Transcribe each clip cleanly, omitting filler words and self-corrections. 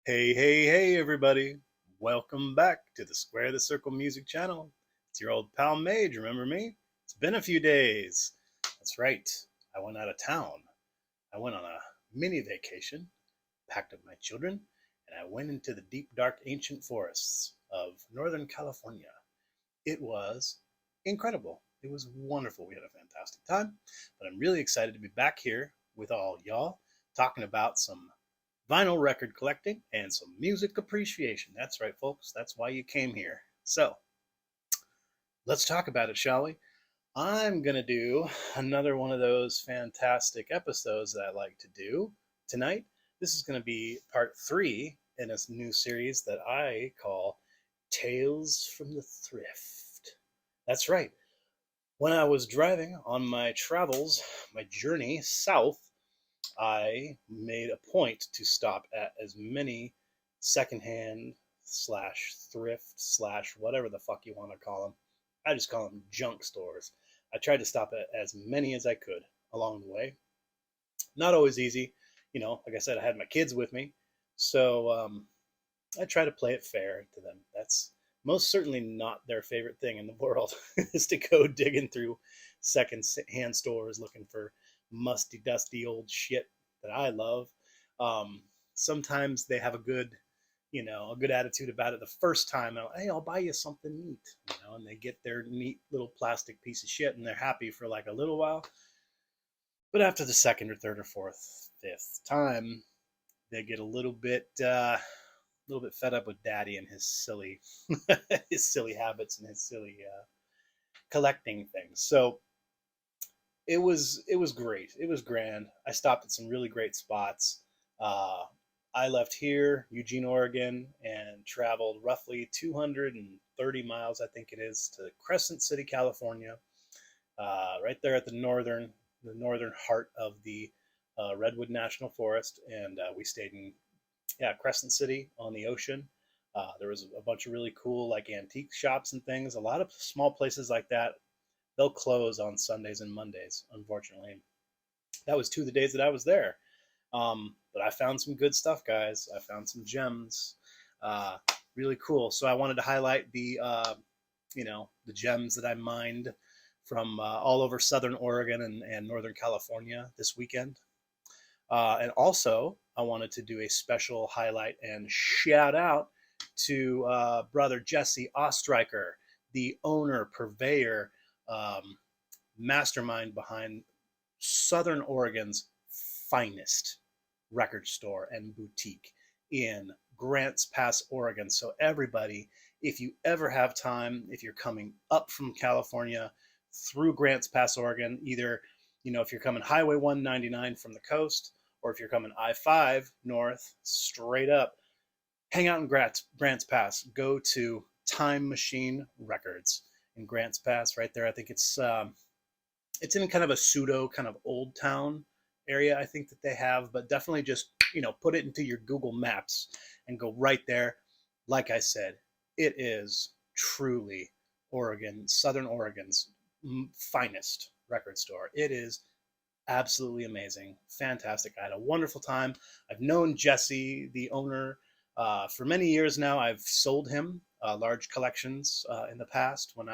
Hey, hey, hey, everybody. Welcome back to the Square the Circle Music channel. It's your old pal Mage, remember me? It's been a few days. That's right, I went out of town. I went on a mini vacation, packed up my children, and I went into the deep, dark, ancient forests of Northern California. It was incredible. It was wonderful. We had a fantastic time, but I'm really excited to be back here with all y'all talking about some vinyl record collecting and some music appreciation. That's right, folks. That's why you came here. So let's talk about it, shall we? I'm going to do another one of those fantastic episodes that I like to do tonight. This is going to be part three in a new series that I call Tales from the Thrift. That's right. When I was driving on my travels, my journey south, I made a point to stop at as many secondhand slash thrift slash whatever the fuck you want to call them. I just call them junk stores. I tried to stop at as many as I could along the way. Not always easy. Like I said, I had my kids with me. So I try to play it fair to them. That's most certainly not their favorite thing in the world is to go digging through second hand stores looking for musty, dusty old shit that I love. Sometimes they have a good attitude about it the first time. Hey, I'll buy you something neat, and they get their neat little plastic piece of shit and they're happy for like a little while. But after the second or third or fourth, fifth time, they get a little bit fed up with daddy and his silly his silly habits and his silly collecting things. So it was great. It was grand. I stopped at some really great spots. Uh, I left here, Eugene, Oregon, and traveled roughly 230 miles, I think it is, to Crescent City, California, right there at the northern heart of the Redwood National Forest, and we stayed in Crescent City on the ocean. There was a bunch of really cool like antique shops and things. A lot of small places like that, they'll close on Sundays and Mondays, unfortunately. That was 2 of the days that I was there. But I found some good stuff, guys. I found some gems. Uh, Really cool. So I wanted to highlight the gems that I mined from all over Southern Oregon and Northern California this weekend. And also, I wanted to do a special highlight and shout out to brother Jesse Ostreicher, the owner, purveyor, um, mastermind behind Southern Oregon's finest record store and boutique in Grants Pass, Oregon. So, everybody, if you ever have time, if you're coming up from California through Grants Pass, Oregon, either, if you're coming Highway 199 from the coast, or if you're coming I-5 north straight up, hang out in Grants Pass. Go to Time Machine Records in Grants Pass, right there. I think it's in kind of a pseudo kind of old town area. I think that they have, but definitely just put it into your Google Maps and go right there. Like I said, it is truly Southern Oregon's finest record store. It is absolutely amazing, fantastic. I had a wonderful time. I've known Jesse, the owner, for many years now. I've sold him large collections in the past when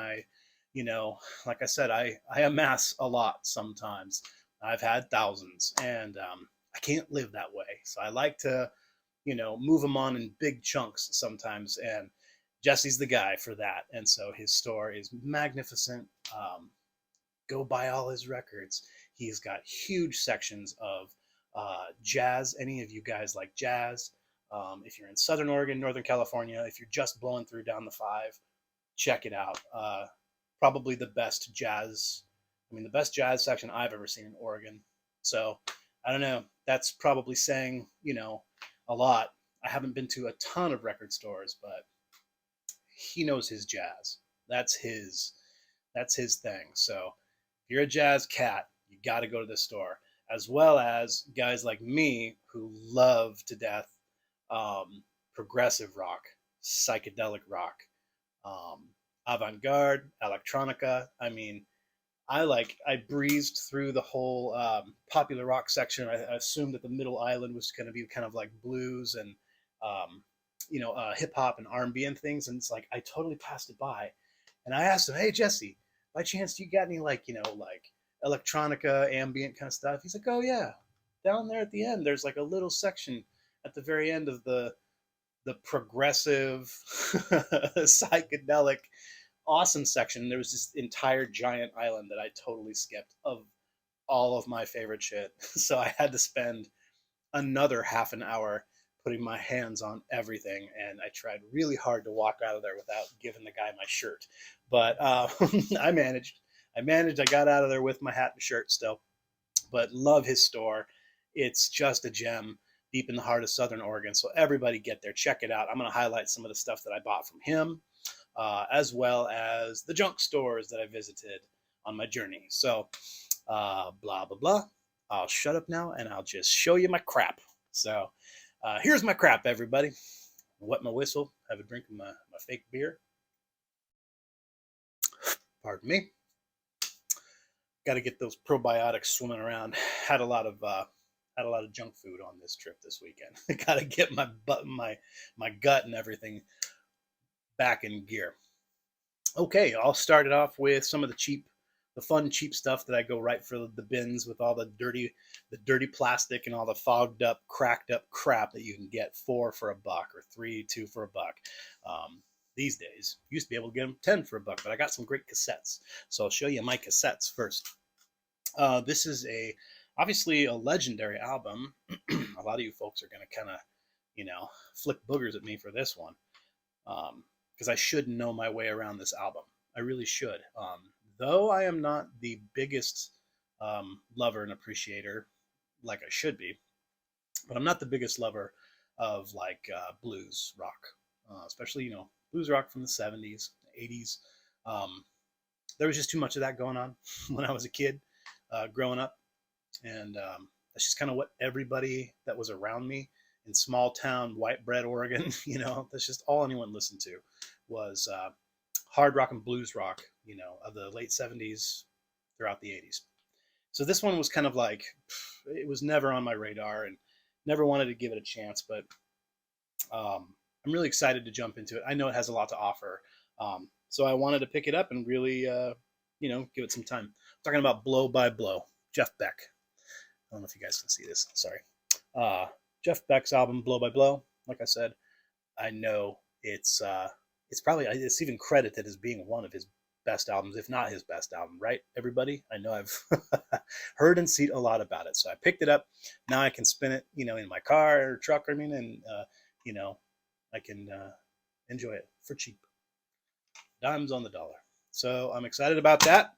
like I said, I amass a lot sometimes. I've had thousands, and I can't live that way. So I like to, move them on in big chunks sometimes. And Jesse's the guy for that. And so his store is magnificent. Go buy all his records. He's got huge sections of jazz. Any of you guys like jazz? If you're in Southern Oregon, Northern California, if you're just blowing through down the five, check it out. Probably the best jazz. I mean, the best jazz section I've ever seen in Oregon. So I don't know. That's probably saying a lot. I haven't been to a ton of record stores, but he knows his jazz. That's his. That's his thing. So if you're a jazz cat, you got to go to this store, as well as guys like me who love to death progressive rock, psychedelic rock, um, avant-garde, electronica. I mean, I breezed through the whole popular rock section. I assumed that the middle island was going to be kind of like blues and hip hop and R&B and things. And it's like I totally passed it by, and I asked him, "Hey Jesse, by chance do you got any like like electronica, ambient kind of stuff?" He's like, "Oh yeah, down there at the end, there's like a little section at the very end of the progressive psychedelic awesome section. There was this entire giant island that I totally skipped of all of my favorite shit." So I had to spend another half an hour putting my hands on everything, and I tried really hard to walk out of there without giving the guy my shirt. But I managed. I managed. I got out of there with my hat and shirt still. But love his store. It's just a gem deep in the heart of Southern Oregon. So everybody get there, check it out. I'm going to highlight some of the stuff that I bought from him, as well as the junk stores that I visited on my journey. So blah, blah, blah. I'll shut up now and I'll just show you my crap. So here's my crap, everybody. Wet my whistle, have a drink of my fake beer. Pardon me. Got to get those probiotics swimming around. Had a lot of junk food on this trip this weekend. Got to get my gut and everything back in gear. Okay, I'll start it off with some of the fun cheap stuff that I go right for the bins with all the dirty plastic and all the fogged up, cracked up crap that you can get 4 for $1 or 2 for $1. These days, used to be able to get them 10 for $1, but I got some great cassettes. So I'll show you my cassettes first. This is obviously a legendary album. A lot of you folks are going to kind of, flick boogers at me for this one, because I should know my way around this album. I really should. Though I am not the biggest lover and appreciator like I should be, but I'm not the biggest lover of like blues rock, especially blues rock from the 70s, 80s. There was just too much of that going on when I was a kid growing up, and that's just kind of what everybody that was around me in small town white bread Oregon, that's just all anyone listened to was hard rock and blues rock, of the late 70s throughout the 80s. So this one was kind of like, it was never on my radar and never wanted to give it a chance, but I'm really excited to jump into it. I know it has a lot to offer. So I wanted to pick it up and really, give it some time. I'm talking about Blow by Blow, Jeff Beck. I don't know if you guys can see this. Sorry. Jeff Beck's album, Blow by Blow. Like I said, I know it's even credited as being one of his best albums, if not his best album, right, everybody? I know I've heard and seen a lot about it. So I picked it up. Now I can spin it, in my car or truck, and, I can enjoy it for cheap. Dimes on the dollar. So I'm excited about that.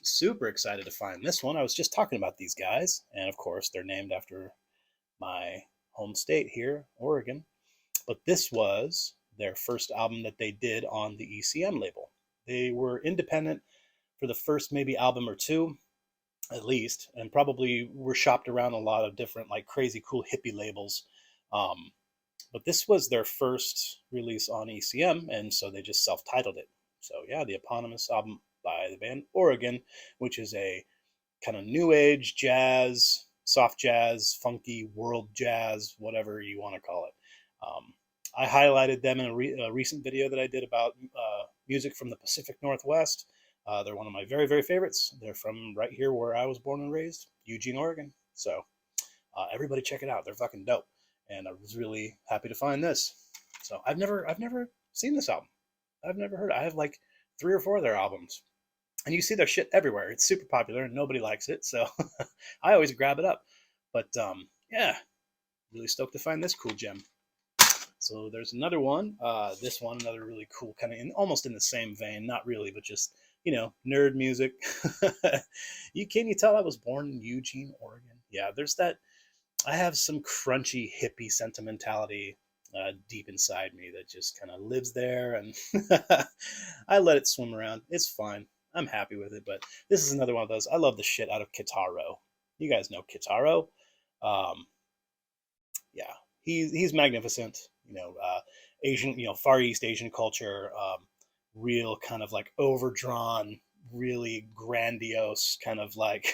Super excited to find this one. I was just talking about these guys, and of course they're named after my home state here, Oregon. But this was their first album that they did on the ECM label. They were independent for the first maybe album or two, at least, and probably were shopped around a lot of different like crazy cool hippie labels. But this was their first release on ECM, and so they just self-titled it. So yeah, the eponymous album by the band Oregon, which is a kind of new age jazz, soft jazz, funky world jazz, whatever you want to call it. I highlighted them in a recent video that I did about music from the Pacific Northwest. They're one of my very, very favorites. They're from right here where I was born and raised, Eugene, Oregon. So everybody check it out. They're fucking dope. And I was really happy to find this. So I've never seen this album. I've never heard it. I have like 3 or 4 of their albums. And you see their shit everywhere. It's super popular and nobody likes it. So I always grab it up. But yeah, really stoked to find this cool gem. So there's another one. This one, another really cool, kind of almost in the same vein. Not really, but just, nerd music. Can you tell I was born in Eugene, Oregon? Yeah, there's that. I have some crunchy hippie sentimentality deep inside me that just kind of lives there, and I let it swim around. It's fine. I'm happy with it, but this is another one of those. I love the shit out of Kitaro. You guys know Kitaro. Yeah, he's magnificent. Asian, Far East Asian culture, real kind of like overdrawn, really grandiose kind of like,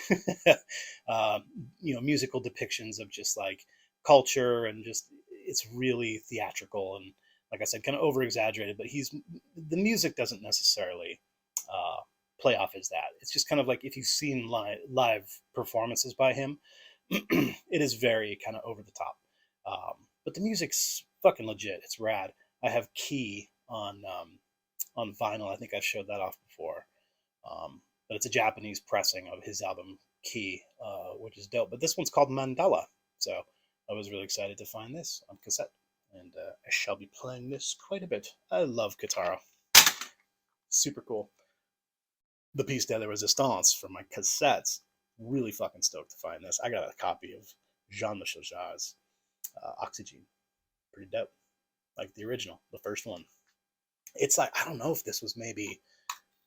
musical depictions of just like culture and just, it's really theatrical and, like I said, kind of over exaggerated. But the music doesn't necessarily uh, play off as that. It's just kind of like if you've seen live performances by him, it is very kind of over the top. But the music's fucking legit. It's rad. I have Key on vinyl. I think I've showed that off before. But it's a Japanese pressing of his album Key, which is dope. But this one's called Mandala. So I was really excited to find this on cassette. And I shall be playing this quite a bit. I love Kitaro. Super cool. The piece de resistance for my cassettes. Really fucking stoked to find this. I got a copy of Jean-Michel Jarre's Oxygen. Pretty dope. Like the original, the first one. It's like, I don't know if this was maybe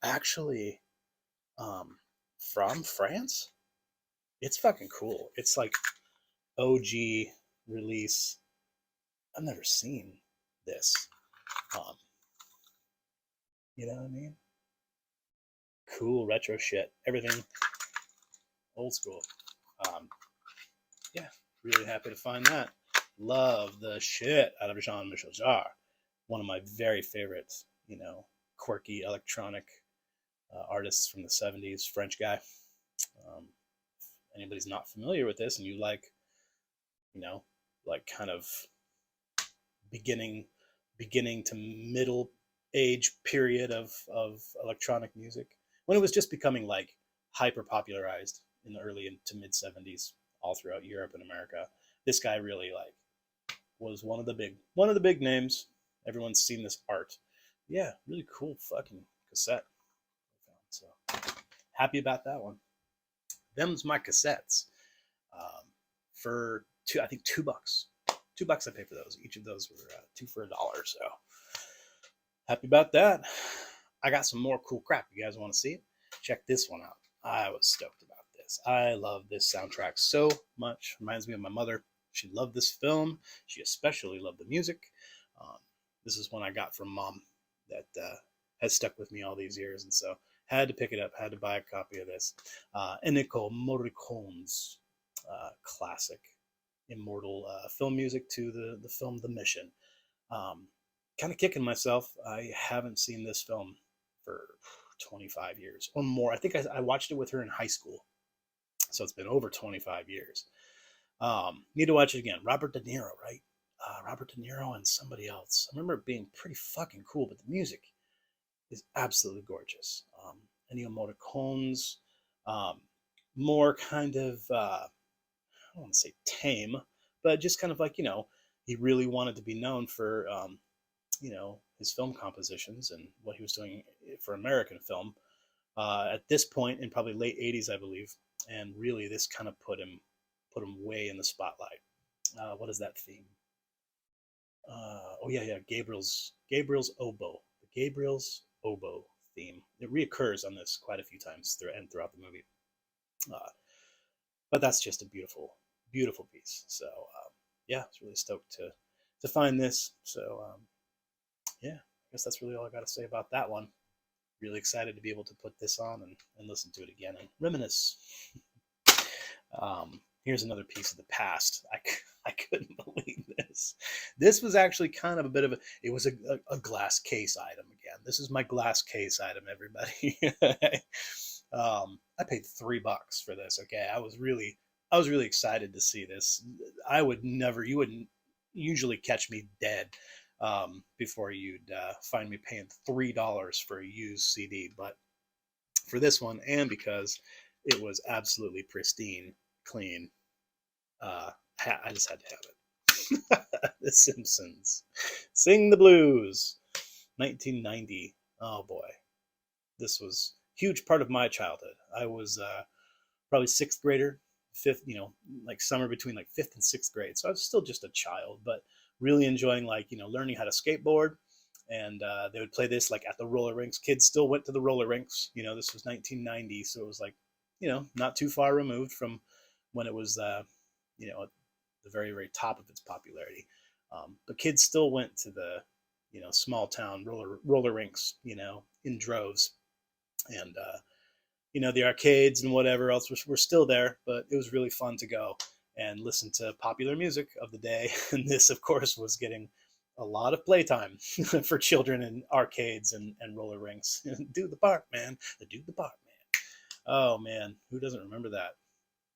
actually from France. It's fucking cool. It's like OG release. I've never seen this. You know what I mean? Cool retro shit. Everything old school. Yeah, really happy to find that. Love the shit out of Jean-Michel Jarre. One of my very favorite, quirky electronic artists from the 70s, French guy. Anybody's not familiar with this and you like kind of beginning to middle age period of electronic music, when it was just becoming like hyper popularized in the early to mid 70s all throughout Europe and America. This guy really was one of the big names. Everyone's seen this art. Yeah, really cool fucking cassette. So happy about that one. Them's my cassettes. For I think $2. $2 I paid for those. Each of those were 2 for $1. So happy about that. I got some more cool crap. You guys want to see it? Check this one out. I was stoked about this. I love this soundtrack so much. Reminds me of my mother. She loved this film. She especially loved the music. This is one I got from Mom that has stuck with me all these years, and so had to pick it up. Had to buy a copy of this. Ennio Morricone's classic, immortal film music to the film The Mission. Kind of kicking myself. I haven't seen this film for 25 years or more. I think I watched it with her in high school, so it's been over 25 years. Need to watch it again. Robert De Niro, right? Robert De Niro and somebody else. I remember it being pretty fucking cool, but the music is absolutely gorgeous. Ennio Morricone's more kind of, I don't want to say tame, but just kind of like, he really wanted to be known for, his film compositions and what he was doing for American film at this point in probably late 80s, I believe. And really this kind of put him way in the spotlight. What is that theme? Gabriel's oboe. The Gabriel's oboe theme. It reoccurs on this quite a few times throughout the movie. But that's just a beautiful, beautiful piece. So I was really stoked to find this. So I guess that's really all I got to say about that one. Really excited to be able to put this on and listen to it again and reminisce. Here's another piece of the past. I couldn't believe this. This was actually kind of it was a glass case item again. This is my glass case item, everybody. I paid $3 for this. Okay. I was really excited to see this. You wouldn't usually catch me dead before you'd find me paying $3 for a used CD. But for this one, and because it was absolutely pristine, clean, I just had to have it. The Simpsons. Sing the Blues. 1990. Oh boy. This was a huge part of my childhood. I was probably sixth grader, fifth, like somewhere between like fifth and sixth grade. So I was still just a child, but really enjoying learning how to skateboard. And they would play this like at the roller rinks. Kids still went to the roller rinks. This was 1990. So it was like, not too far removed from when it was, at the very, very top of its popularity. But kids still went to the, small town roller rinks, in droves. And, the arcades and whatever else were still there, but it was really fun to go and listen to popular music of the day. And this, of course, was getting a lot of playtime for children in arcades and roller rinks. Do the bark, man. Do the bark, man. Oh man, who doesn't remember that?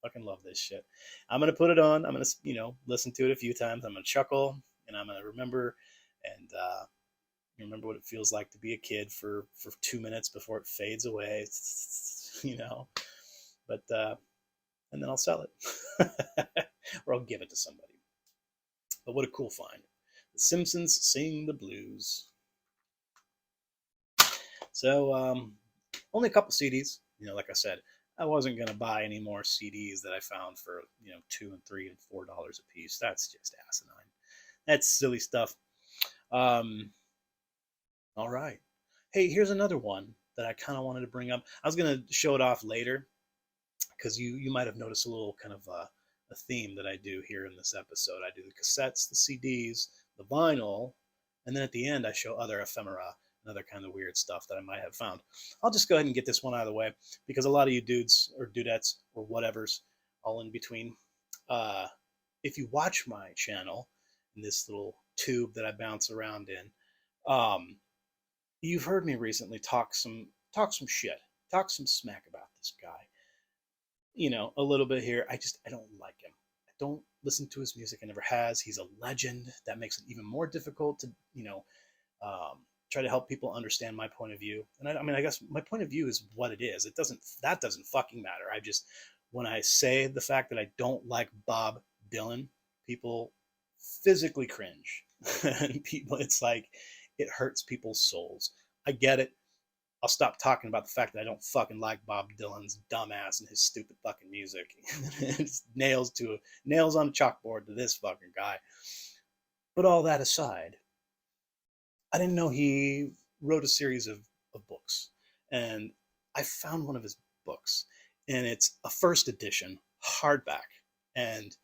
Fucking love this shit. I'm gonna put it on. I'm gonna listen to it a few times. I'm gonna chuckle and I'm gonna remember and remember what it feels like to be a kid for 2 minutes before it fades away. You know, but and then I'll sell it or I'll give it to somebody. But what a cool find! The Simpsons Sing the Blues. So only a couple CDs. Like I said, I wasn't gonna buy any more CDs that I found for $2 and $3 and $4 a piece. That's just asinine. That's silly stuff. All right. Hey, here's another one that I kind of wanted to bring up. I was gonna show it off later because you might have noticed a little kind of a theme that I do here in this episode. I do the cassettes, the CDs, the vinyl, and then at the end I show other ephemera and other kind of weird stuff that I might have found. I'll just go ahead and get this one out of the way because a lot of you dudes or dudettes or whatevers, all in between, if you watch my channel in this little tube that I bounce around in, you've heard me recently talk some shit, talk some smack about this guy. A little bit here. I don't like him. I don't listen to his music. I never has. He's a legend. That makes it even more difficult to try to help people understand my point of view. And I guess my point of view is what it is. That doesn't fucking matter. When I say the fact that I don't like Bob Dylan, people physically cringe. And it's like, it hurts people's souls. I get it. I'll stop talking about the fact that I don't fucking like Bob Dylan's dumbass and his stupid fucking music. It's nails on a chalkboard to this fucking guy. But all that aside, I didn't know he wrote a series of books. And I found one of his books, and it's a first edition hardback. And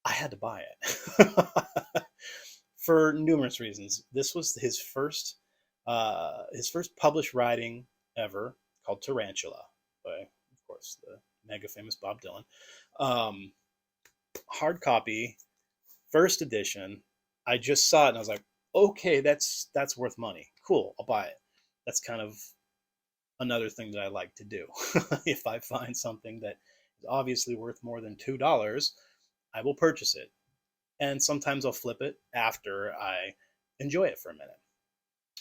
I had to buy it for numerous reasons. This was his first published writing ever, called Tarantula, by, of course, the mega famous Bob Dylan. Hard copy, first edition. I just saw it and I was like, okay, that's worth money. Cool, I'll buy it. That's kind of another thing that I like to do. If I find something that is obviously worth more than $2, I will purchase it. And sometimes I'll flip it after I enjoy it for a minute.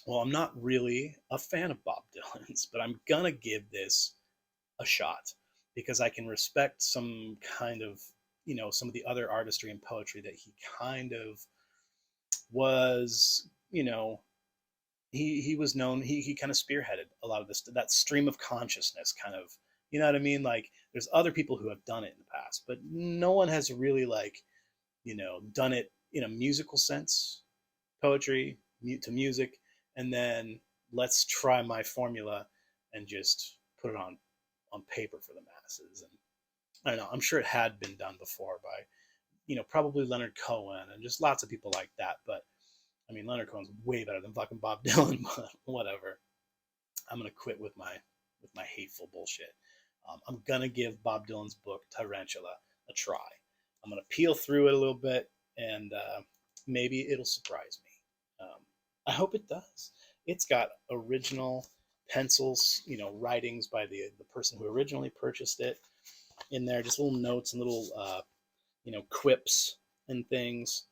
Well, I'm not really a fan of Bob Dylan's, but I'm gonna give this a shot because I can respect some kind of, some of the other artistry and poetry that he kind of was, he was known, he kind of spearheaded a lot of this, that stream of consciousness kind of, you know what I mean? Like, there's other people who have done it in the past, but no one has really, like, done it in a musical sense, poetry to music, and then let's try my formula and just put it on paper for the masses. And I don't know, I'm sure it had been done before by, probably Leonard Cohen and just lots of people like that. But I mean, Leonard Cohen's way better than fucking Bob Dylan, but whatever. I'm gonna quit with my hateful bullshit. I'm gonna give Bob Dylan's book Tarantula a try. I'm gonna peel through it a little bit, and maybe it'll surprise me. I hope it does. It's got original pencils, writings by the person who originally purchased it in there, just little notes and little, quips and things.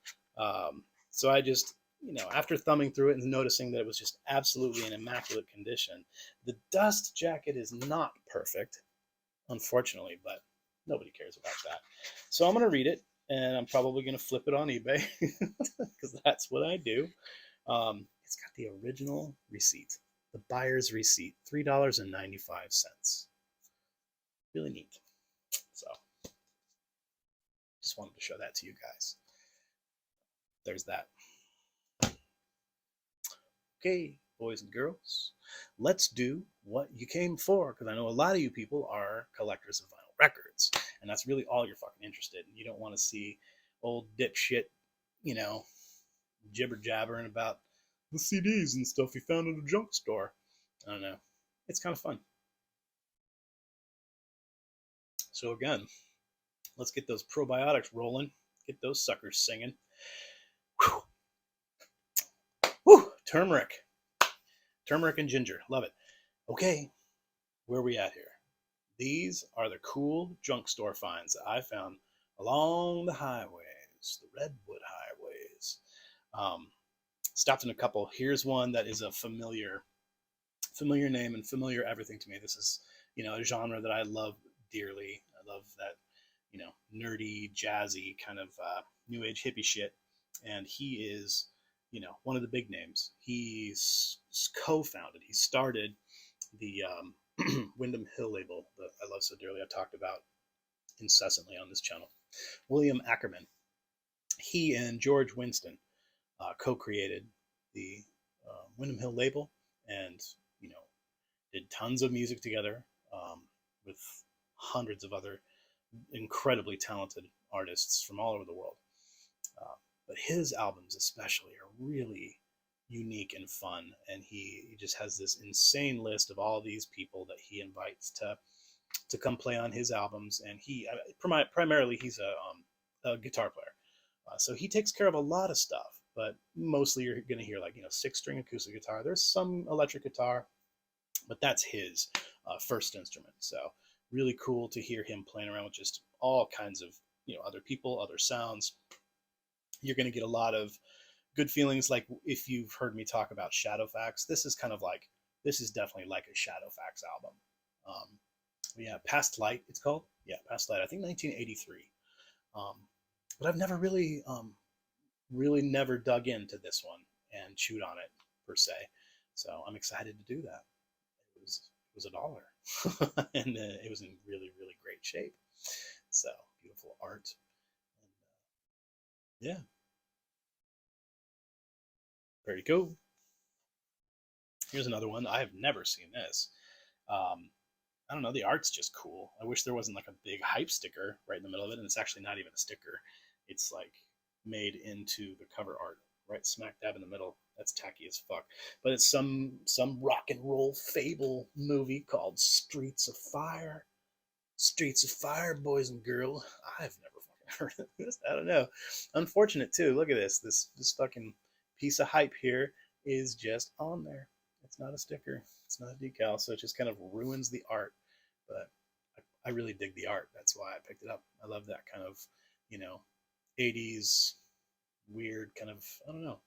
So I just, after thumbing through it and noticing that it was just absolutely in immaculate condition, the dust jacket is not perfect, unfortunately, but nobody cares about that. So I'm going to read it, and I'm probably going to flip it on eBay because that's what I do. It's got the original receipt, the buyer's receipt, $3.95. Really neat. So just wanted to show that to you guys. There's that. Okay, boys and girls, let's do what you came for, because I know a lot of you people are collectors of vinyl records, and that's really all you're fucking interested in. You don't want to see old dipshit, jibber jabbering about the CDs and stuff you found at a junk store. I don't know. It's kind of fun. So again, Let's get those probiotics rolling. Get those suckers singing. Whew. Whew. Turmeric. Turmeric and ginger. Love it. Okay, where are we at here? These are the cool junk store finds that I found along the highways, the Redwood highways. Um, Stopped in a couple. Here's one that is a familiar name and familiar everything to me. This is, a genre that I love dearly. I love that, nerdy, jazzy kind of new age hippie shit. And he is, one of the big names. He's co-founded. He started the Windham Hill label that I love so dearly. I've talked about incessantly on this channel. William Ackerman. He and George Winston co-created the Windham Hill label, and did tons of music together with hundreds of other incredibly talented artists from all over the world. But his albums especially are really unique and fun, and he just has this insane list of all these people that he invites to come play on his albums. And he primarily he's a guitar player, so he takes care of a lot of stuff, but mostly you're going to hear 6-string acoustic guitar. There's some electric guitar, but that's his first instrument. So really cool to hear him playing around with just all kinds of other people, other sounds. You're going to get a lot of good feelings. Like if you've heard me talk about Shadowfax, this is definitely like a Shadowfax album. Yeah, Past Light it's called. Yeah, Past Light. I think 1983. But I've never really never dug into this one and chewed on it per se. So I'm excited to do that. It was $1, and it was in really, really great shape. So beautiful art. And, yeah, very cool. Here's another one. I have never seen this. I don't know. The art's just cool. I wish there wasn't like a big hype sticker right in the middle of it, and it's actually not even a sticker. It's like made into the cover art, right smack dab in the middle. That's tacky as fuck. But it's some rock and roll fable movie called Streets of Fire. Streets of Fire, boys and girls. I've never fucking heard of this. I don't know. Unfortunate too. Look at this. This fucking piece of hype here is just on there. It's not a sticker. It's not a decal. So it just kind of ruins the art. But I really dig the art. That's why I picked it up. I love that kind of, 80s weird kind of, I don't know.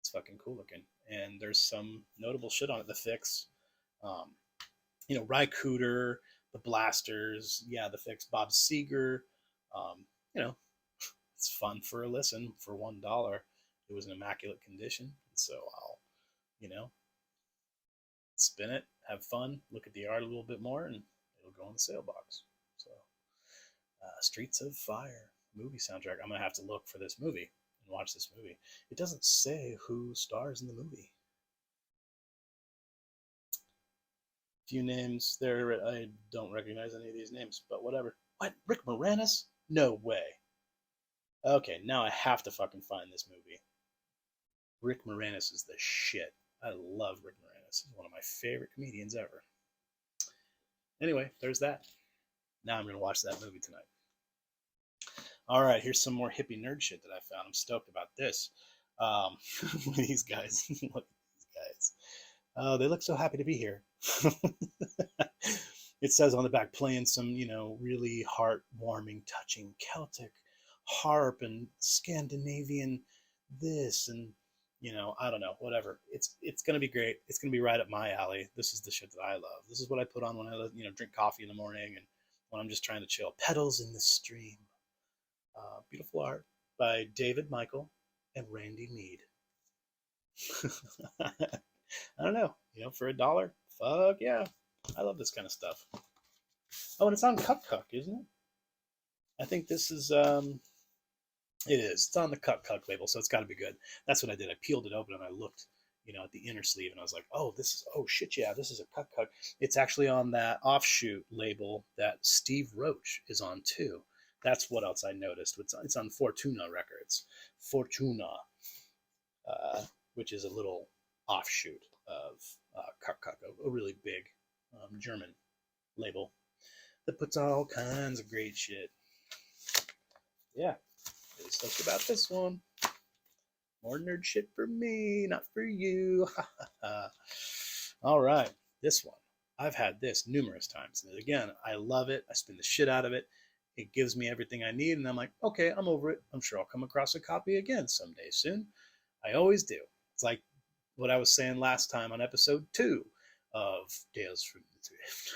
It's fucking cool looking. And there's some notable shit on it. The Fix, Ry Cooder, the Blasters, yeah, the Fix, Bob Seger. You know, it's fun for a listen for $1. It was in immaculate condition, so I'll, spin it, have fun, look at the art a little bit more, and it'll go in the sale box. So, Streets of Fire movie soundtrack. I'm gonna have to look for this movie and watch this movie. It doesn't say who stars in the movie. Few names there. I don't recognize any of these names, but whatever. What? Rick Moranis? No way. Okay, now I have to fucking find this movie. Rick Moranis is the shit. I love Rick Moranis. He's one of my favorite comedians ever. Anyway, there's that. Now I'm gonna watch that movie tonight. All right, here's some more hippie nerd shit that I found. I'm stoked about this. These guys. Look at these guys. Oh, they look so happy to be here. It says on the back, playing some, really heartwarming, touching Celtic harp and Scandinavian this and, I don't know, whatever. It's gonna be great. It's gonna be right up my alley. This is the shit that I love. This is what I put on when I, drink coffee in the morning and when I'm just trying to chill. Petals in the Stream. Beautiful art by David Michael and Randy Mead. I don't know, for $1, fuck yeah. I love this kind of stuff. Oh, and it's on Cuck Cuck, isn't it? I think this is, it is. It's on the Cuck Cuck label, so it's got to be good. That's what I did. I peeled it open and I looked, at the inner sleeve, and I was like, oh, shit, yeah, this is a Cuck Cuck. It's actually on that offshoot label that Steve Roach is on too. That's what else I noticed. It's on Fortuna Records. Fortuna, which is a little offshoot of Cuck Cuck, a really big German label that puts all kinds of great shit. Yeah, really stoked about this one. More nerd shit for me, not for you. All right, this one. I've had this numerous times. And again, I love it. I spin the shit out of it. It gives me everything I need. And I'm like, okay, I'm over it. I'm sure I'll come across a copy again someday soon. I always do. It's like what I was saying last time on episode 2 of Tales from the Thrift.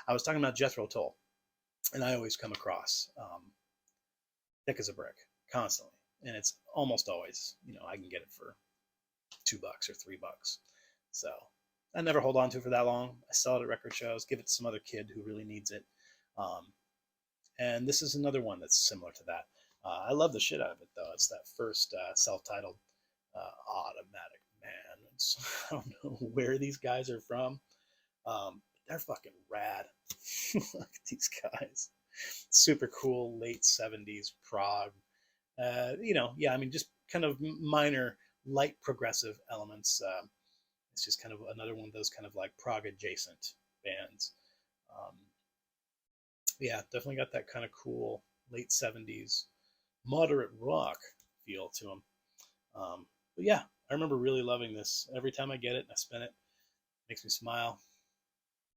I was talking about Jethro Tull. And I always come across thick as a brick constantly. And it's almost always, I can get it for $2 or $3. So I never hold on to it for that long. I sell it at record shows, give it to some other kid who really needs it. And this is another one that's similar to that. I love the shit out of it, though. It's that first self-titled Automatic Man. I don't know where these guys are from. They're fucking rad. Look at these guys. Super cool, late 70s prog. Yeah, I mean, just kind of minor, light progressive elements. It's just kind of another one of those kind of like prog adjacent bands. Um, yeah, definitely got that kind of cool late 70s moderate rock feel to them. But yeah, I remember really loving this. Every time I get it and I spin it, it makes me smile.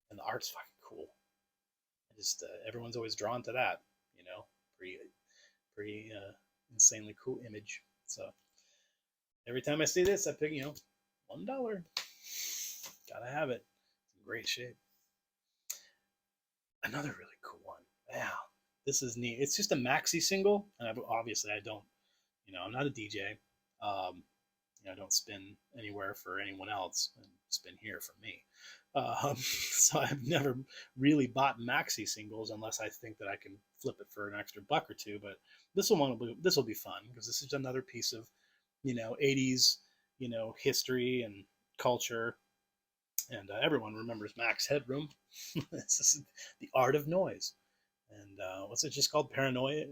And the art's fucking cool. I just everyone's always drawn to that, pretty insanely cool image. So every time I see this, I pick $1. Gotta have it. It's in great shape. Another really cool one. Wow, this is neat. It's just a maxi single, and obviously I don't, I'm not a DJ. I don't spin anywhere for anyone else, and spin here for me. So I've never really bought maxi singles unless I think that I can flip it for an extra $1 or $2. But this will be fun because this is another piece of 80s history and culture, and everyone remembers Max Headroom. This is the art of noise, and what's it just called? Paranoia,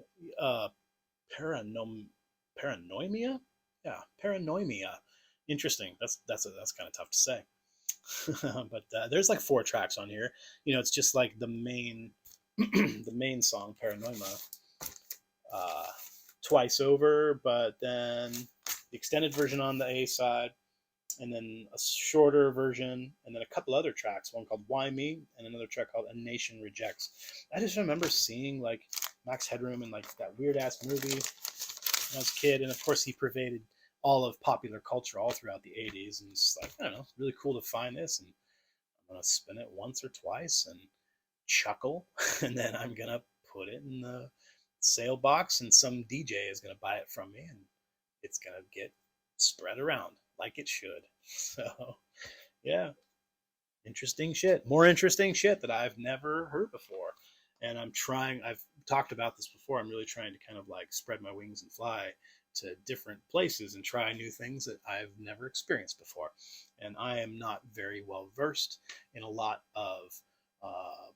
paranoia. Yeah, paranoia. Interesting. That's kind of tough to say. But there's like 4 tracks on here. It's just like the main the main song, Paranoia, twice over, but then the extended version on the A side, and then a shorter version, and then a couple other tracks, one called Why Me, and another track called A Nation Rejects. I just remember seeing like Max Headroom in like that weird ass movie when I was a kid, and of course he pervaded all of popular culture all throughout the 80s, and it's like, I don't know, it's really cool to find this, and I'm gonna spin it once or twice and chuckle, and then I'm gonna put it in the sale box, and some DJ is gonna buy it from me, and it's gonna get spread around like it should. So yeah, interesting shit. More interesting shit that I've never heard before. And I've talked about this before. I'm really trying to kind of like spread my wings and fly to different places and try new things that I've never experienced before. And I am not very well versed in a lot of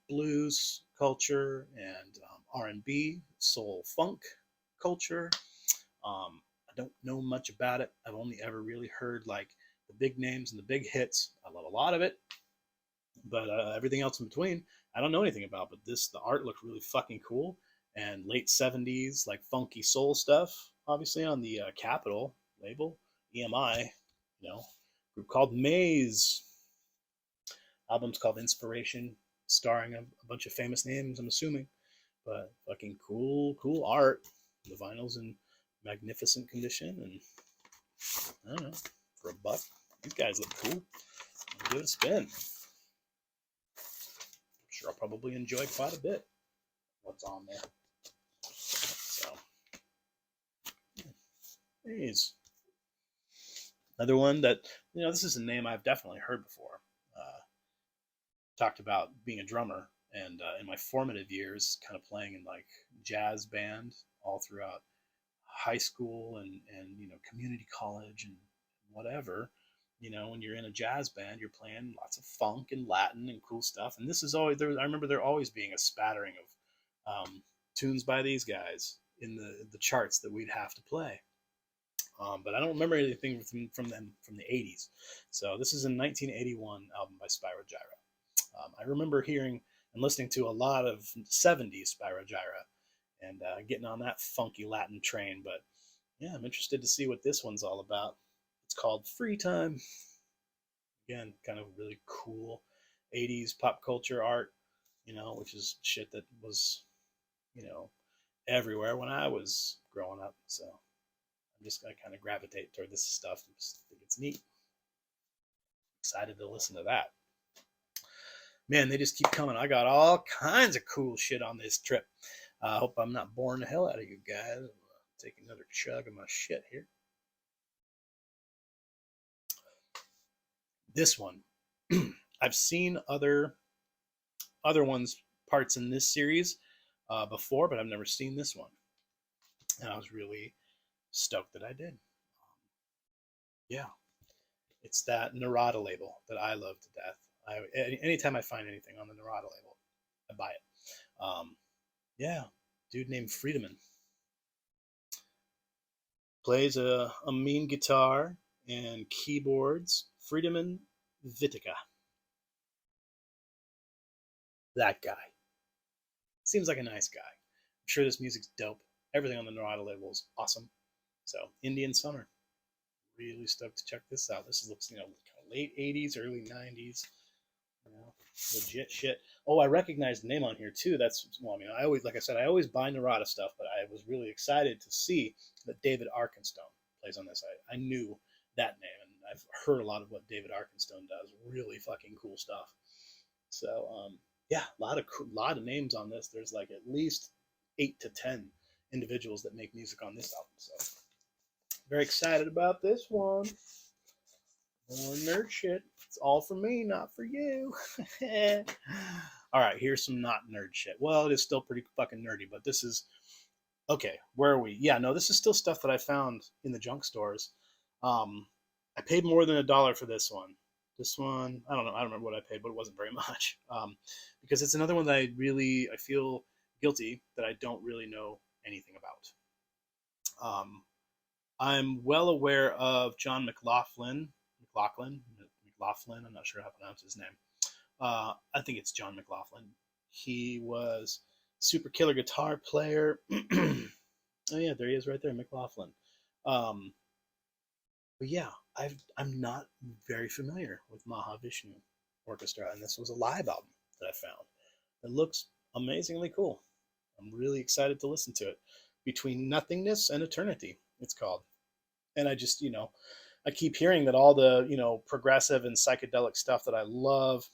blues culture and R&B, soul funk culture. I don't know much about it. I've only ever really heard like the big names and the big hits. I love a lot of it, but everything else in between, I don't know anything about. But the art looked really fucking cool, and late 70s like funky soul stuff. Obviously on the Capitol label, EMI, group called Maze. Album's called Inspiration, starring a bunch of famous names, I'm assuming. But fucking cool art. The vinyl's in magnificent condition, and I don't know, for $1, these guys look cool. I'll give it a spin. I'm sure I'll probably enjoy quite a bit what's on there. So, anyways, another one that this is a name I've definitely heard before. Talked about being a drummer, and in my formative years, kind of playing in like jazz band all throughout high school and community college and whatever. When you're in a jazz band, you're playing lots of funk and Latin and cool stuff. And this is always there. I remember there always being a spattering of tunes by these guys in the charts that we'd have to play. But I don't remember anything from them from the 80s. So this is a 1981 album by Spyro Gyra. I remember hearing and listening to a lot of 70s Spyro Gyra, and getting on that funky Latin train. But yeah, I'm interested to see what this one's all about. It's called Free Time. Again, kind of really cool 80s pop culture art, which is shit that was, you know, everywhere when I was growing up. So I'm just going to kind of gravitate toward this stuff. I just think it's neat. Excited to listen to that. Man, they just keep coming. I got all kinds of cool shit on this trip. I hope I'm not boring the hell out of you guys. I'm take another chug of my shit here. This one, I've seen other ones, parts in this series before, but I've never seen this one, and I was really stoked that I did. Yeah, it's that Narada label that I love to death. Anytime I find anything on the Narada label, I buy it. Yeah, dude named Friedemann plays a mean guitar and keyboards. Friedemann Vitica. That guy. Seems like a nice guy. I'm sure this music's dope. Everything on the Narada label is awesome. So, Indian Summer. Really stoked to check this out. This looks, kind of late 80s, early 90s. Legit shit. Oh, I recognize the name on here too. That's, well, I mean, I always, like I said, I always buy Narada stuff, but I was really excited to see that David Arkenstone plays on this. I knew that name, and I've heard a lot of what David Arkenstone does. Really fucking cool stuff. So, yeah, a lot of names on this. There's like at least 8 to 10 individuals that make music on this album. So, very excited about this one. More nerd shit. It's all for me, not for you. All right, here's some not nerd shit. Well, it is still pretty fucking nerdy, but this is okay. Where are we? Yeah, no, this is still stuff that I found in the junk stores. I paid more than $1 for this one. This one, I don't know. I don't remember what I paid, but it wasn't very much. Because it's another one that I feel guilty that I don't really know anything about. I'm well aware of John McLaughlin. I'm not sure how to pronounce his name. I think it's John McLaughlin. He was super killer guitar player. Oh yeah, there he is right there, McLaughlin. But yeah, I'm not very familiar with Mahavishnu Orchestra, and this was a live album that I found. It looks amazingly cool. I'm really excited to listen to it. Between Nothingness and Eternity, it's called. And I just, I keep hearing that all the, progressive and psychedelic stuff that I love,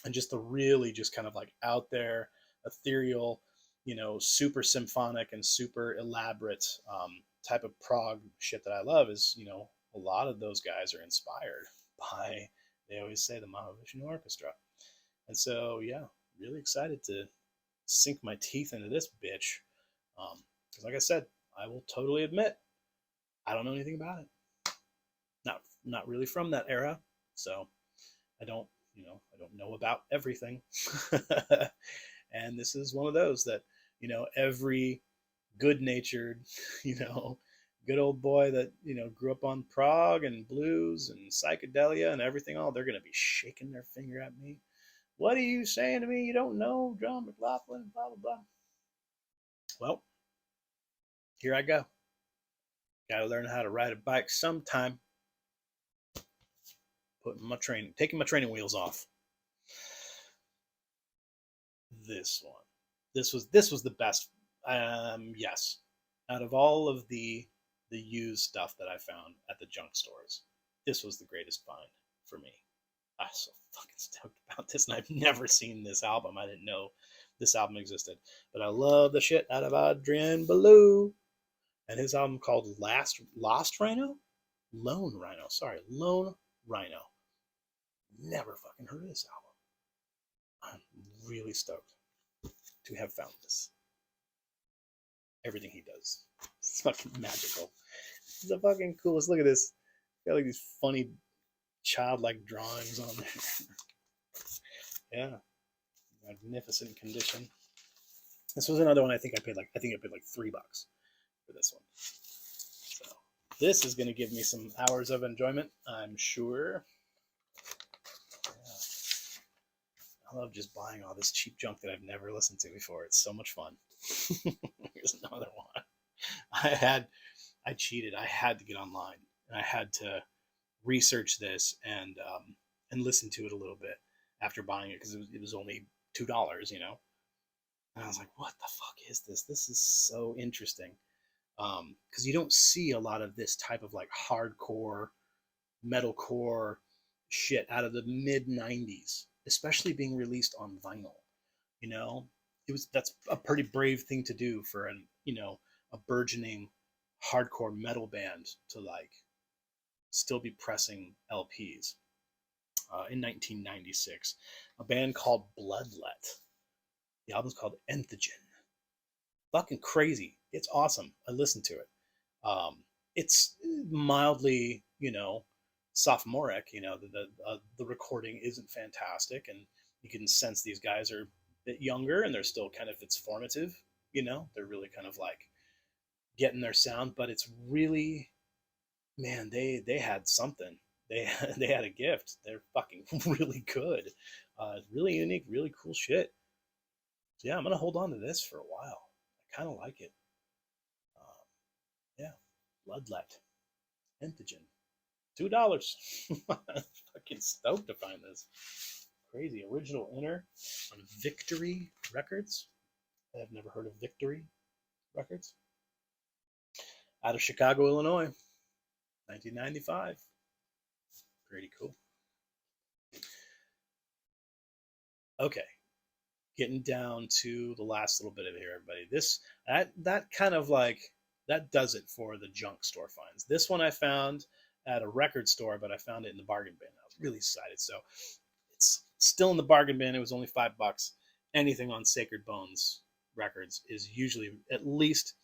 and just the really just kind of like out there, ethereal, super symphonic and super elaborate type of prog shit that I love is, a lot of those guys are inspired by, they always say, the Mahavishnu Orchestra. And so, yeah, really excited to sink my teeth into this bitch. Because like I said, I will totally admit, I don't know anything about it. Not really from that era, so I don't know about everything. And this is one of those that, every good-natured, good old boy that, grew up on prog and blues and psychedelia and everything, they're going to be shaking their finger at me. What are you saying to me? You don't know John McLaughlin, blah, blah, blah. Well, here I go. Got to learn how to ride a bike sometime. Taking my training wheels off. This one. This was the best. Yes, out of all of the used stuff that I found at the junk stores, this was the greatest find for me. I'm so fucking stoked about this, and I've never seen this album. I didn't know this album existed, but I love the shit out of Adrian Belew and his album called Lost Rhino? Lone Rhino. Sorry, Lone Rhino. Never fucking heard of this album. I'm really stoked to have found this. Everything he does. It's fucking magical. It's the fucking coolest. Look at this. Got like these funny childlike drawings on there. Yeah. Magnificent condition. This was another one I think I paid like $3 for this one. So this is gonna give me some hours of enjoyment, I'm sure. I love just buying all this cheap junk that I've never listened to before. It's so much fun. another one. I cheated. I had to get online and I had to research this and listen to it a little bit after buying it because it was only $2, you know. And I was like, what the fuck is this? This is so interesting. Because you don't see a lot of this type of like hardcore metalcore shit out of the mid 90s, especially being released on vinyl. You know, that's a pretty brave thing to do for an, you know, a burgeoning hardcore metal band to like still be pressing LPs. In 1996, a band called Bloodlet. The album's called Enthogen. Fucking crazy. It's awesome. I listened to it. It's mildly, you know, sophomoric. You know, the recording isn't fantastic, and you can sense these guys are a bit younger, and they're still kind of, it's formative. You know, they're really kind of like getting their sound, but it's really, man, they had something. They had a gift. They're fucking really good. Really unique, really cool shit. So yeah, I'm gonna hold on to this for a while. I kind of like it. Um, yeah, Bloodlet, Enthogen, $2. Fucking stoked to find this. Crazy original inner on Victory Records. I've never heard of Victory Records. Out of Chicago, Illinois, 1995. Pretty cool. Okay, getting down to the last little bit of it here, everybody. That kind of like, that does it for the junk store finds. This one I found at a record store, but I found it in the bargain bin. I was really excited. So it's still in the bargain bin. It was only $5. Anything on Sacred Bones Records is usually at least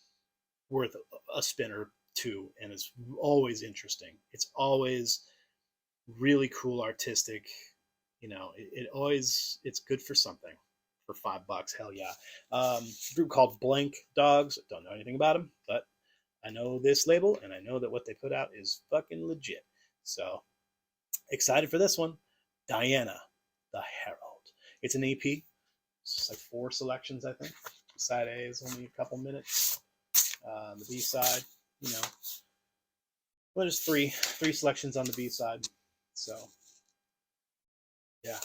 worth a spin or two, and it's always interesting. It's always really cool, artistic. You know, it always, it's good for something. For $5, hell yeah. Group called Blank Dogs. Don't know anything about them, but I know this label, and I know that what they put out is fucking legit. So excited for this one. Diana, the Herald. It's an EP. It's like 4 selections, I think. Side A is only a couple minutes. The B side, you know, well, there's three selections on the B side. So yeah,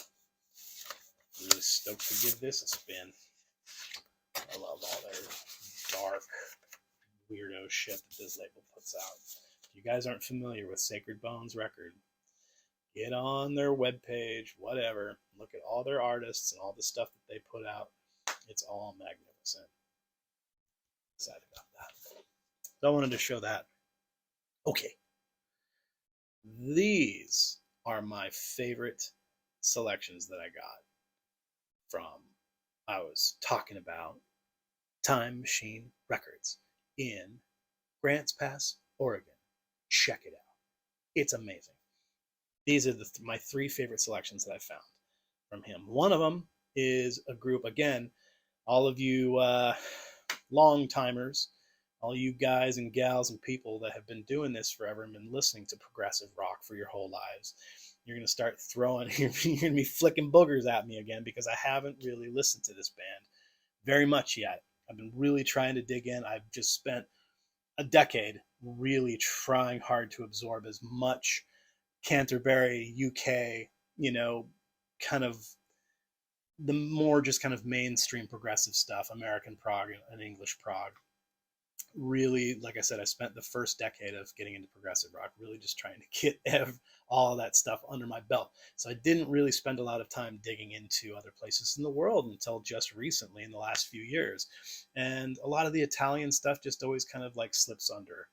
really stoked to give this a spin. I love all their dark, weirdo shit that this label puts out. If you guys aren't familiar with Sacred Bones Record, get on their webpage, whatever. Look at all their artists and all the stuff that they put out. It's all magnificent. Excited about that. So I wanted to show that. Okay. These are my favorite selections that I got from, I was talking about Time Machine Records in Grants Pass, Oregon. Check it out. It's amazing. These are my 3 favorite selections that I found from him. One of them is a group, again, all of you long timers, all you guys and gals and people that have been doing this forever and been listening to progressive rock for your whole lives, you're going to start throwing, you're going to be flicking boogers at me again because I haven't really listened to this band very much yet. I've been really trying to dig in. I've just spent a decade really trying hard to absorb as much Canterbury, UK, you know, kind of the more just kind of mainstream progressive stuff, American prog and English prog. Really, like I said, I spent the first decade of getting into progressive rock really just trying to get all of that stuff under my belt. So I didn't really spend a lot of time digging into other places in the world until just recently in the last few years. And a lot of the Italian stuff just always kind of like slips under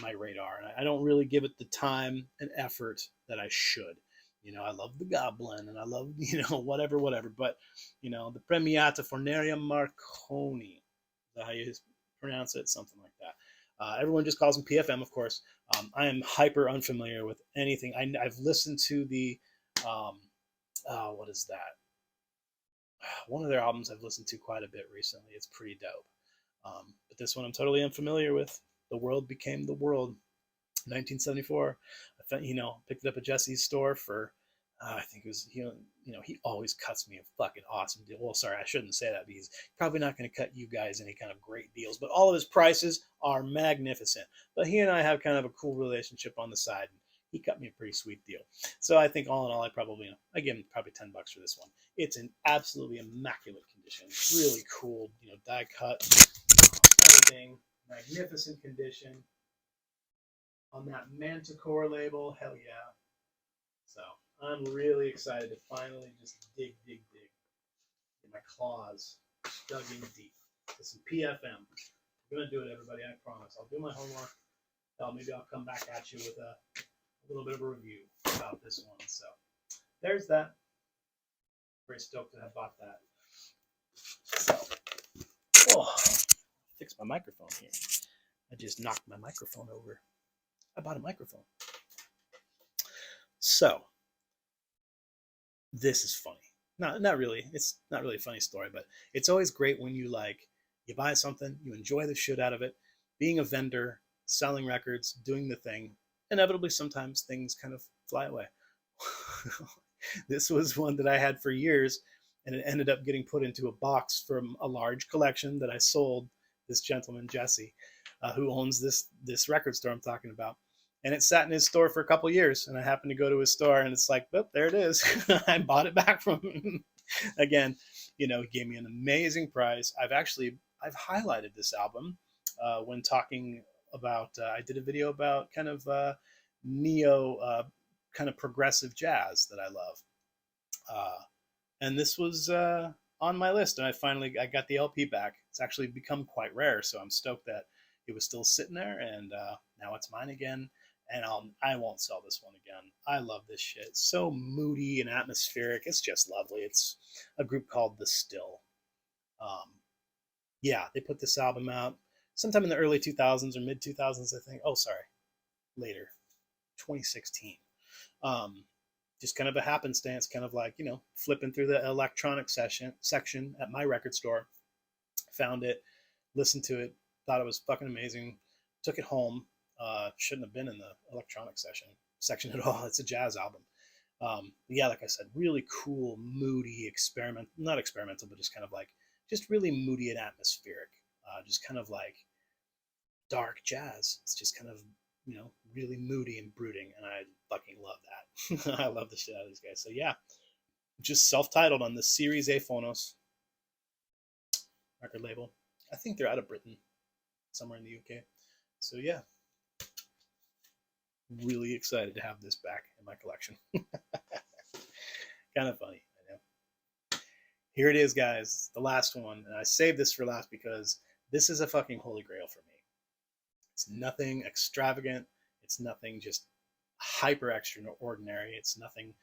my radar. And I don't really give it the time and effort that I should. You know, I love the Goblin and I love, you know, whatever. But, you know, the Premiata Fornaria Marconi, is that how you pronounce it? Something like that. Everyone just calls them PFM, of course. I am hyper unfamiliar with anything. I've listened to the, what is that? One of their albums I've listened to quite a bit recently. It's pretty dope. But this one I'm totally unfamiliar with. The World Became the World, 1974. I found, you know, picked it up at Jesse's store for I think it was, he always cuts me a fucking awesome deal. Well, sorry, I shouldn't say that, because he's probably not going to cut you guys any kind of great deals, but all of his prices are magnificent. But he and I have kind of a cool relationship on the side, and he cut me a pretty sweet deal. So I think all in all, I give him probably $10 for this one. It's in absolutely immaculate condition. Really cool, die cut, everything, magnificent condition. On that Manticore label, hell yeah. So I'm really excited to finally just dig. Get my claws dug in deep. Get some PFM. I'm going to do it, everybody, I promise. I'll do my homework. Maybe I'll come back at you with a little bit of a review about this one. So there's that. Very stoked to have bought that. So, fix my microphone here. I just knocked my microphone over. I bought a microphone. So, this is funny. Not really. It's not really a funny story, but it's always great when you buy something, you enjoy the shit out of it. Being a vendor, selling records, doing the thing, inevitably sometimes things kind of fly away. This was one that I had for years, and it ended up getting put into a box from a large collection that I sold this gentleman, Jesse, who owns this record store I'm talking about. And it sat in his store for a couple years, and I happened to go to his store, and it's like, oh, there it is. I bought it back from him. Again, he gave me an amazing price. I've highlighted this album when talking about, I did a video about kind of neo, kind of progressive jazz that I love. And this was on my list, and I got the LP back. It's actually become quite rare, so I'm stoked that it was still sitting there, and now it's mine again. And I won't sell this one again. I love this shit. It's so moody and atmospheric. It's just lovely. It's a group called The Still. Yeah, they put this album out sometime in the early 2000s or mid 2000s, I think. Oh, sorry, later, 2016. Just kind of a happenstance, kind of like, flipping through the electronic section at my record store, found it, listened to it, thought it was fucking amazing, took it home. Shouldn't have been in the electronic section at all. It's a jazz album. Yeah, like I said, really cool, moody, not experimental, but just kind of just really moody and atmospheric. Just kind of like dark jazz. It's just kind of, really moody and brooding, and I fucking love that. I love the shit out of these guys. So yeah, just self-titled on the Series A Phonos record label. I think they're out of Britain, somewhere in the UK. So yeah, really excited to have this back in my collection. Kind of funny, I know. Here it is, guys, the last one, and I saved this for last because this is a fucking holy grail for me. It's nothing extravagant. It's nothing just hyper extraordinary. It's nothing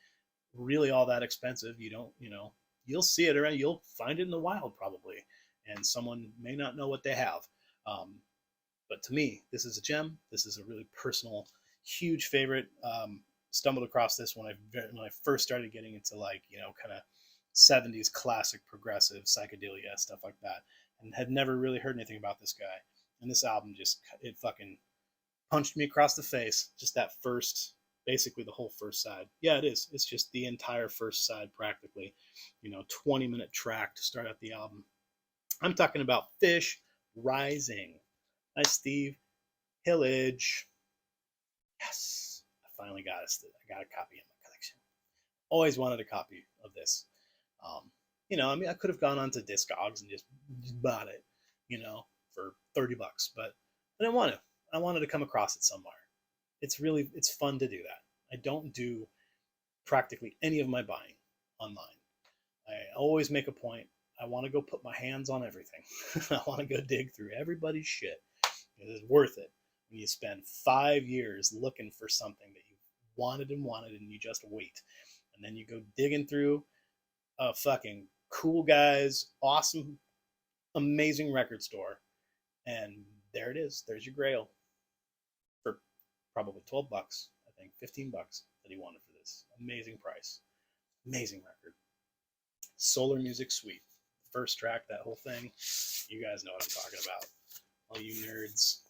really all that expensive. You don't, you'll see it around. You'll find it in the wild probably, and someone may not know what they have. But to me, this is a gem. This is a really personal, huge favorite. Stumbled across this when I first started getting into kind of 70s classic progressive psychedelia stuff like that, and had never really heard anything about this guy. And this album it fucking punched me across the face. Just that basically the whole first side. Yeah, it is. It's just the entire first side practically. 20-minute track to start out the album. I'm talking about Fish Rising. Hi, Steve. Hillage. Yes, I finally got it. I got a copy in my collection. Always wanted a copy of this. I could have gone on to Discogs and just bought it, for $30, but I didn't want to. I wanted to come across it somewhere. It's fun to do that. I don't do practically any of my buying online. I always make a point. I want to go put my hands on everything. I want to go dig through everybody's shit. It is worth it when you spend 5 years looking for something that you wanted, and you just wait. And then you go digging through a fucking cool guy's awesome, amazing record store. And there it is. There's your grail for probably $12, I think, $15 that he wanted for this. Amazing price. Amazing record. Solar Music Suite. First track, that whole thing. You guys know what I'm talking about. All you nerds.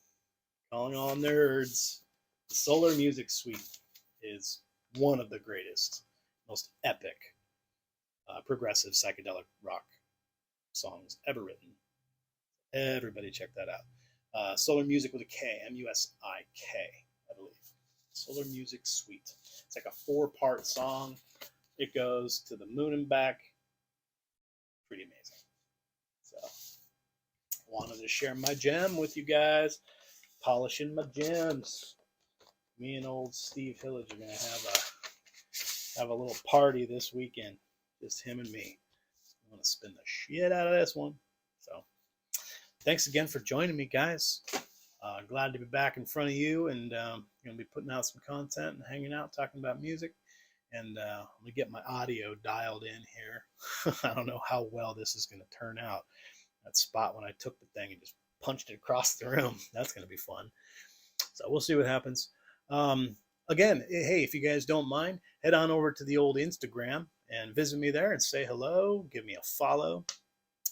Calling all nerds. The Solar Music Suite is one of the greatest most epic progressive psychedelic rock songs ever written. Everybody check that out. Solar Music with a K, Musik, I believe. Solar Music Suite. It's like a 4-part song. It goes to the moon and back. Pretty amazing. So, wanted to share my gem with you guys. Polishing my gems. Me and old Steve Hillage are gonna have a little party this weekend. Just him and me. I'm gonna spin the shit out of this one. So, thanks again for joining me, guys. Glad to be back in front of you, and gonna be putting out some content and hanging out, talking about music. And I'm gonna get my audio dialed in here. I don't know how well this is gonna turn out. That spot when I took the thing and just punched it across the room. That's gonna be fun. So we'll see what happens. Again, hey, if you guys don't mind, head on over to the old Instagram and visit me there and say hello. Give me a follow.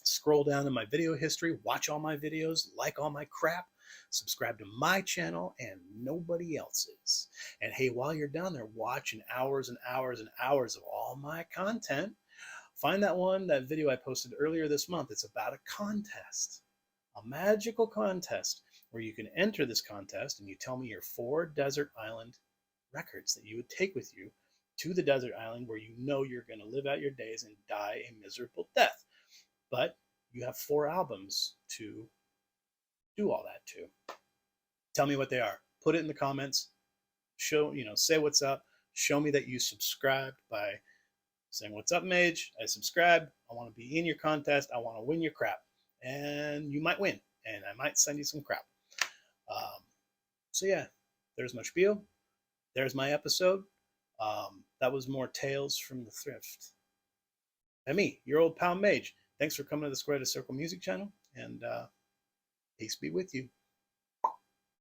Scroll down in my video history, watch all my videos, like all my crap, subscribe to my channel and nobody else's. And hey, while you're down there watching hours and hours and hours of all my content, find that video I posted earlier this month. It's about a contest, a magical contest where you can enter this contest and you tell me your 4 desert island records that you would take with you to the desert island where you know you're going to live out your days and die a miserable death. But you have 4 albums to do all that to. Tell me what they are. Put it in the comments. Say what's up. Show me that you subscribed by saying, "What's up, Mage? I subscribed. I want to be in your contest. I want to win your crap." And you might win. And I might send you some crap. So yeah, there's my spiel. There's my episode. That was more Tales from the Thrift. And me, your old pal Mage. Thanks for coming to the Square to Circle Music channel, and peace be with you.